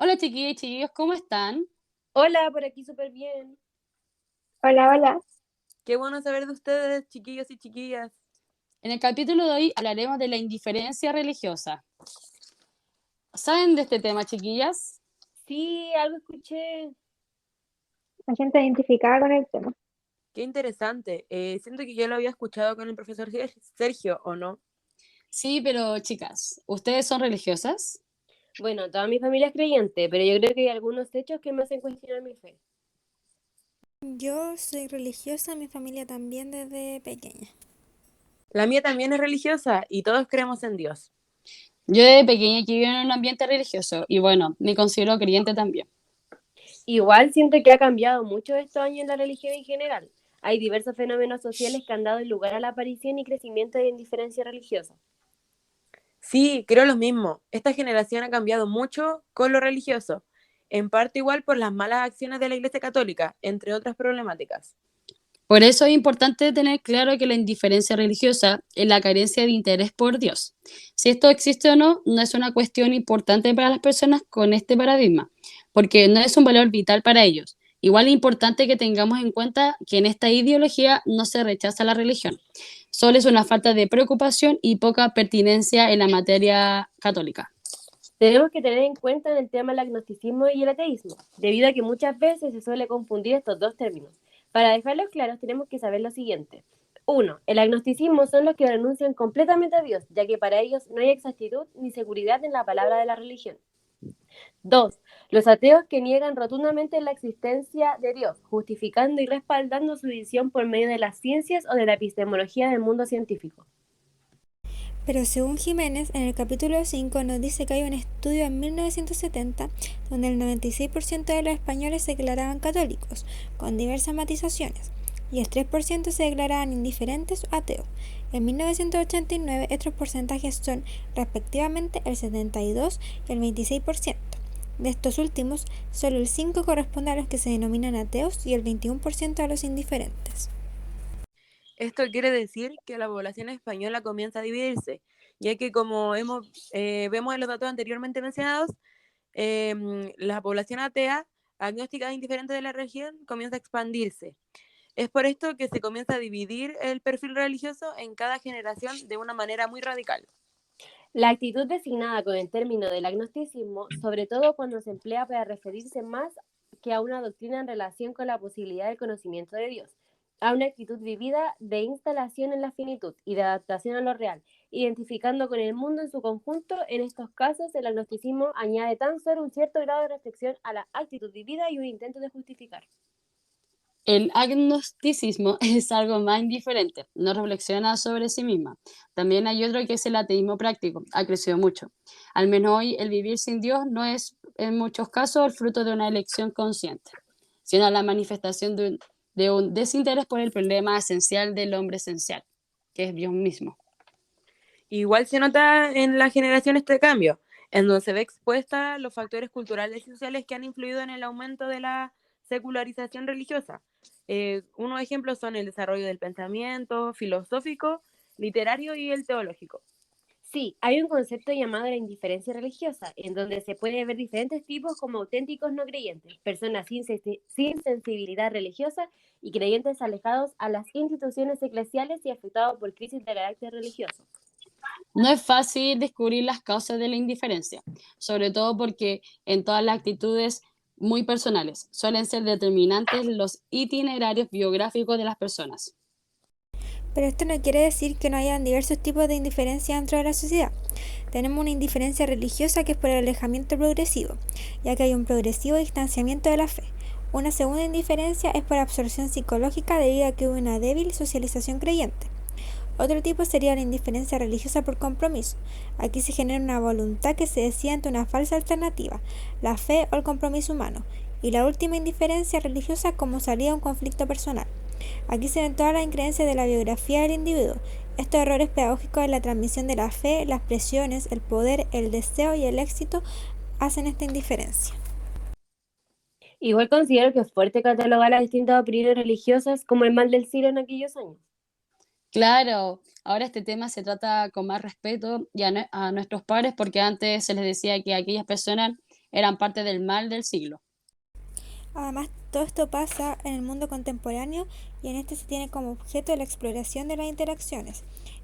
Hola chiquillas y chiquillos, ¿cómo están? Hola, por aquí súper bien. Hola, hola. Qué bueno saber de ustedes, chiquillos y chiquillas. En el capítulo de hoy hablaremos de la indiferencia religiosa. ¿Saben de este tema, chiquillas? Sí, algo escuché. Me siento identificada con el tema. Qué interesante. Siento que yo lo había escuchado con el profesor Sergio, ¿o no? Sí, pero chicas, ¿ustedes son religiosas? Bueno, toda mi familia es creyente, pero yo creo que hay algunos hechos que me hacen cuestionar mi fe. Yo soy religiosa, mi familia también desde pequeña. La mía también es religiosa y todos creemos en Dios. Yo de pequeña que vivo en un ambiente religioso y bueno, me considero creyente también. Igual siento que ha cambiado mucho estos años la religión en general. Hay diversos fenómenos sociales que han dado lugar a la aparición y crecimiento de la indiferencia religiosa. Sí, creo lo mismo. Esta generación ha cambiado mucho con lo religioso, en parte igual por las malas acciones de la Iglesia Católica, entre otras problemáticas. Por eso es importante tener claro que la indiferencia religiosa es la carencia de interés por Dios. Si esto existe o no, no es una cuestión importante para las personas con este paradigma, porque no es un valor vital para ellos. Igual es importante que tengamos en cuenta que en esta ideología no se rechaza la religión, solo es una falta de preocupación y poca pertinencia en la materia católica. Tenemos que tener en cuenta en el tema el agnosticismo y el ateísmo, debido a que muchas veces se suele confundir estos dos términos. Para dejarlos claros, tenemos que saber lo siguiente. 1. El agnosticismo son los que renuncian completamente a Dios, ya que para ellos no hay exactitud ni seguridad en la palabra de la religión. 2. Los ateos que niegan rotundamente la existencia de Dios, justificando y respaldando su visión por medio de las ciencias o de la epistemología del mundo científico. Pero según Jiménez, en el capítulo 5 nos dice que hay un estudio en 1970 donde el 96% de los españoles se declaraban católicos, con diversas matizaciones, y el 3% se declaraban indiferentes o ateos. En 1989 estos porcentajes son respectivamente el 72 y el 26%. De estos últimos, solo el 5% corresponde a los que se denominan ateos y el 21% a los indiferentes. Esto quiere decir que la población española comienza a dividirse, ya que como vemos en los datos anteriormente mencionados, la población atea, agnóstica e indiferente de la región, comienza a expandirse. Es por esto que se comienza a dividir el perfil religioso en cada generación de una manera muy radical. La actitud designada con el término del agnosticismo, sobre todo cuando se emplea para referirse más que a una doctrina en relación con la posibilidad del conocimiento de Dios, a una actitud vivida de instalación en la finitud y de adaptación a lo real, identificando con el mundo en su conjunto. En estos casos, el agnosticismo añade tan solo un cierto grado de restricción a la actitud vivida y un intento de justificar. El agnosticismo es algo más indiferente, no reflexiona sobre sí misma. También hay otro que es el ateísmo práctico, ha crecido mucho. Al menos hoy el vivir sin Dios no es en muchos casos el fruto de una elección consciente, sino la manifestación de un desinterés por el problema esencial del hombre esencial, que es Dios mismo. Igual se nota en la generación este cambio, en donde se ve expuesta los factores culturales y sociales que han influido en el aumento de la secularización religiosa. Unos ejemplos son el desarrollo del pensamiento filosófico, literario y el teológico. Sí, hay un concepto llamado la indiferencia religiosa, en donde se puede ver diferentes tipos como auténticos no creyentes, personas sin sensibilidad religiosa y creyentes alejados a las instituciones eclesiales y afectados por crisis de carácter religioso. No es fácil descubrir las causas de la indiferencia, sobre todo porque en todas las actitudes muy personales suelen ser determinantes los itinerarios biográficos de las personas. Pero esto no quiere decir que no hayan diversos tipos de indiferencia dentro de la sociedad. Tenemos una indiferencia religiosa que es por el alejamiento progresivo, ya que hay un progresivo distanciamiento de la fe. Una segunda indiferencia es por absorción psicológica debido a que hubo una débil socialización creyente. Otro tipo sería la indiferencia religiosa por compromiso. Aquí se genera una voluntad que se decide ante una falsa alternativa, la fe o el compromiso humano. Y la última indiferencia religiosa como salida a un conflicto personal. Aquí se ven todas las increencias de la biografía del individuo. Estos errores pedagógicos en la transmisión de la fe, las presiones, el poder, el deseo y el éxito hacen esta indiferencia. Igual considero que es fuerte catalogar las distintas opiniones religiosas como el mal del siglo en aquellos años. Claro, ahora este tema se trata con más respeto y a nuestros padres porque antes se les decía que aquellas personas eran parte del mal del siglo. Además, todo esto pasa en el mundo contemporáneo y en este se tiene como objeto la exploración de las interacciones.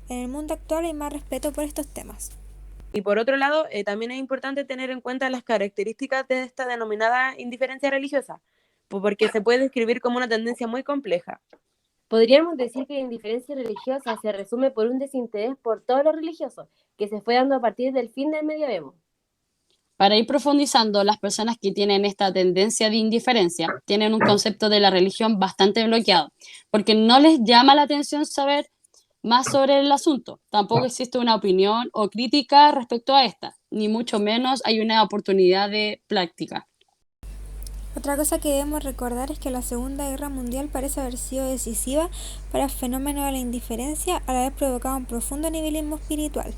En el mundo actual hay más respeto por estos temas. Y por otro lado, también es importante tener en cuenta las características de esta denominada indiferencia religiosa, porque se puede describir como una tendencia muy compleja. Podríamos decir que la indiferencia religiosa se resume por un desinterés por todo lo religioso, que se fue dando a partir del fin del medioevo. Para ir profundizando, las personas que tienen esta tendencia de indiferencia tienen un concepto de la religión bastante bloqueado, porque no les llama la atención saber más sobre el asunto. Tampoco existe una opinión o crítica respecto a esta, ni mucho menos hay una oportunidad de práctica. Otra cosa que debemos recordar es que la Segunda Guerra Mundial parece haber sido decisiva para el fenómeno de la indiferencia al haber provocado un profundo nihilismo espiritual.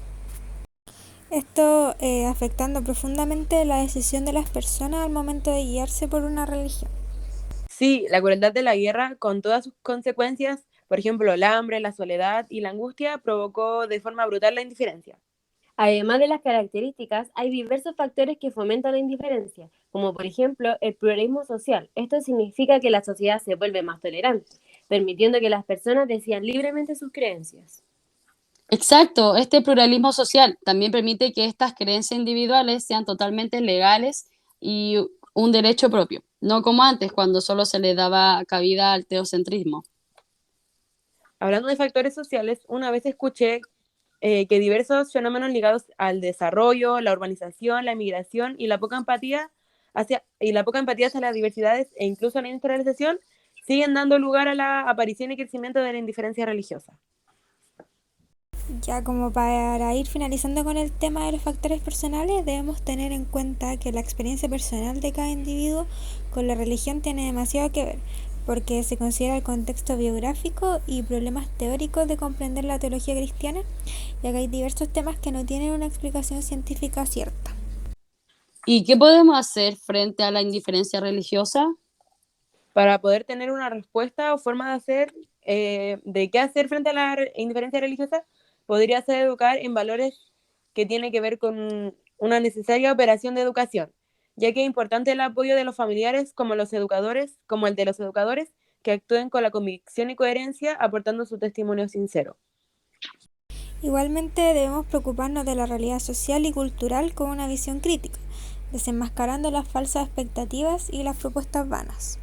Esto afectando profundamente la decisión de las personas al momento de guiarse por una religión. Sí, la crueldad de la guerra, con todas sus consecuencias, por ejemplo, el hambre, la soledad y la angustia, provocó de forma brutal la indiferencia. Además de las características, hay diversos factores que fomentan la indiferencia, como por ejemplo el pluralismo social. Esto significa que la sociedad se vuelve más tolerante, permitiendo que las personas decidan libremente sus creencias. Exacto, este pluralismo social también permite que estas creencias individuales sean totalmente legales y un derecho propio, no como antes, cuando solo se le daba cabida al teocentrismo. Hablando de factores sociales, una vez escuché que diversos fenómenos ligados al desarrollo, la urbanización, la inmigración y la poca empatía hacia las diversidades e incluso la industrialización siguen dando lugar a la aparición y crecimiento de la indiferencia religiosa. Ya como para ir finalizando con el tema de los factores personales, debemos tener en cuenta que la experiencia personal de cada individuo con la religión tiene demasiado que ver, porque se considera el contexto biográfico y problemas teóricos de comprender la teología cristiana, ya que hay diversos temas que no tienen una explicación científica cierta. ¿Y qué podemos hacer frente a la indiferencia religiosa? Para poder tener una respuesta o forma de hacer, de qué hacer frente a la indiferencia religiosa, podría ser educar en valores que tienen que ver con una necesaria operación de educación, ya que es importante el apoyo de los familiares como el de los educadores, que actúen con la convicción y coherencia, aportando su testimonio sincero. Igualmente debemos preocuparnos de la realidad social y cultural con una visión crítica, desenmascarando las falsas expectativas y las propuestas vanas.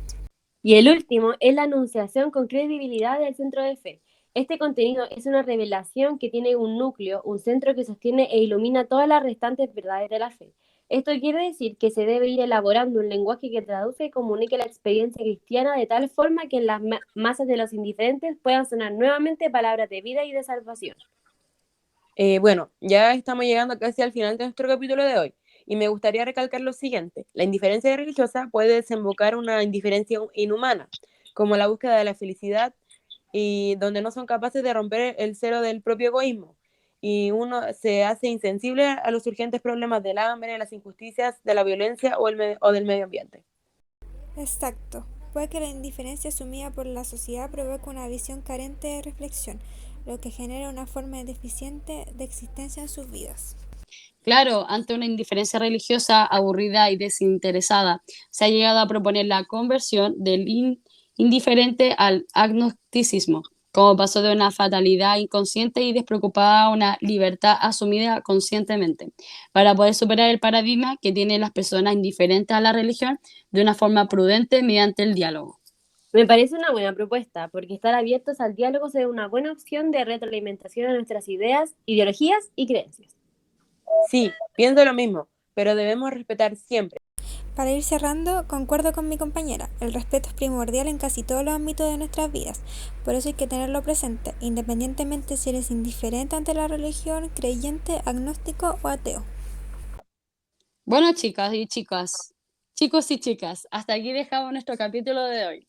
Y el último es la anunciación con credibilidad del centro de fe. Este contenido es una revelación que tiene un núcleo, un centro que sostiene e ilumina todas las restantes verdades de la fe. Esto quiere decir que se debe ir elaborando un lenguaje que traduzca y comunique la experiencia cristiana de tal forma que en las masas de los indiferentes puedan sonar nuevamente palabras de vida y de salvación. Bueno, ya estamos llegando casi al final de nuestro capítulo de hoy. Y me gustaría recalcar lo siguiente: la indiferencia religiosa puede desembocar una indiferencia inhumana, como la búsqueda de la felicidad, y donde no son capaces de romper el cero del propio egoísmo. Y uno se hace insensible a los urgentes problemas del hambre, las injusticias, de la violencia o del medio ambiente. Exacto. Puede que la indiferencia asumida por la sociedad provoque una visión carente de reflexión, lo que genera una forma deficiente de existencia en sus vidas. Claro, ante una indiferencia religiosa aburrida y desinteresada, se ha llegado a proponer la conversión del indiferente al agnosticismo, como pasó de una fatalidad inconsciente y despreocupada a una libertad asumida conscientemente, para poder superar el paradigma que tienen las personas indiferentes a la religión de una forma prudente mediante el diálogo. Me parece una buena propuesta, porque estar abiertos al diálogo será una buena opción de retroalimentación a nuestras ideas, ideologías y creencias. Sí, pienso lo mismo, pero debemos respetar siempre. Para ir cerrando, concuerdo con mi compañera, el respeto es primordial en casi todos los ámbitos de nuestras vidas, por eso hay que tenerlo presente, independientemente si eres indiferente ante la religión, creyente, agnóstico o ateo. Bueno, chicas y chicas, chicos y chicas, hasta aquí dejamos nuestro capítulo de hoy.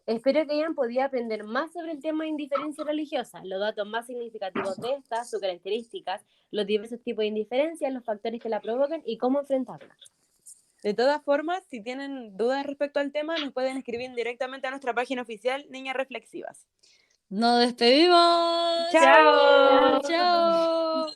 Espero que hayan podido aprender más sobre el tema de indiferencia religiosa, los datos más significativos de esta, sus características, los diversos tipos de indiferencia, los factores que la provocan y cómo enfrentarla. De todas formas, si tienen dudas respecto al tema, nos pueden escribir directamente a nuestra página oficial, Niñas Reflexivas. ¡Nos despedimos! ¡Chao! ¡Chao!